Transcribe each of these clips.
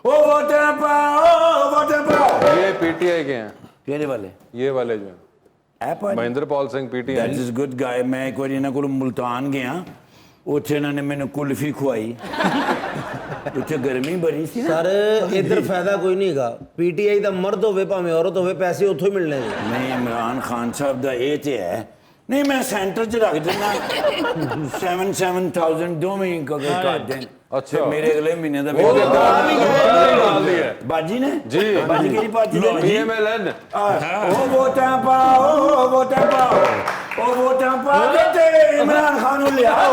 ओ वोटें पाओ वोटें पाओ। ये पीटीआई के हैं, केड़े वाले? ये वाले जो हैं Mahendra Pal Singh PTI. That is good guy. मैं एक बार इन्हां कोल मुल्तान गया, उत्थे इन्हां ने मैनू कुल्फी खुआई। उत्थे गर्मी बड़ी सी ना सर इधर फायदा कोई नहीं हैगा। पीटीआई दा मर्द होवे भावें औरत होवे पैसे उत्थों ही मिलने ने। नहीं इमरान खान साहब दा ये ते है नहीं, मैं सेंटर च रख देना 7,000 दोवें ही कर दें। अच्छा मेरे अगले महीने दा बाजी ने जी बाजी केड़ी पार्टी दा? पीएमएलएन। ओ वोटां पाओ ओ वोटां पाओ ओ वोटां पाओ ते इमरान खान नूं लियाओ।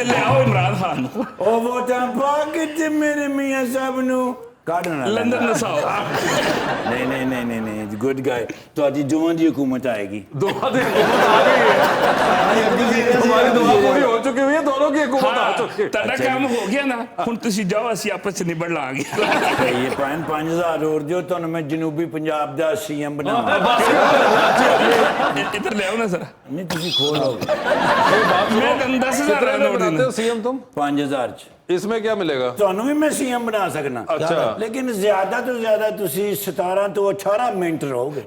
लियाओ इमरान खान ओ वोटां पा के मेरे मियां साहब नूं काढना लंदन नसाओ। नहीं नहीं नहीं नहीं नहीं गुड गाय। ਤੁਹਾਡੀ ਦੋਵਾਂ ਦੀ हुकूमत आएगी। दुआ दी हुकूमत आ गई है, हमारी दुआ पूरी हो चुकी हुई है, दोनों की हुकूमत आ चुकी है। ਤੁਹਾਡਾ ਕੰਮ ਹੋ ਗਿਆ ਨਾ, ਹੁਣ ਤੁਸੀਂ ਜਾਓ, ਅਸੀਂ ਆਪਸ ਚ ਨਿਬੜ ਲਾਂਗੇ। ਇਹ 5,000 ਹੋਰ ਦਿਓ, ਤੁਹਾਨੂੰ ਮੈਂ ਜਨੂਬੀ ਪੰਜਾਬ ਦਾ ਸੀਐਮ ਬਣਾਵਾਂ। ਇੱਧਰ ਲੈ ਆਓ ਨਾ ਸਰ। ਨਹੀਂ ਤੁਸੀਂ ਖੋਲੋਗੇ। ਮੈਂ ਤੁਹਾਨੂੰ 10,000 ਨੋਟ बनाते ਦਿੰਦਾ। हो सीएम तुम? 5,000 ਚ इसमें क्या मिलेगा? ਤੁਹਾਨੂੰ ਵੀ ਮੈਂ ਸੀਐਮ ਬਣਾ ਸਕਣਾ। अच्छा ਲੇਕਿਨ ਜ਼ਿਆਦਾ ਤੋਂ ਜ਼ਿਆਦਾ ਤੁਸੀਂ 17 ਤੋਂ 18 ਮਿੰਟ ਰਹੋਗੇ।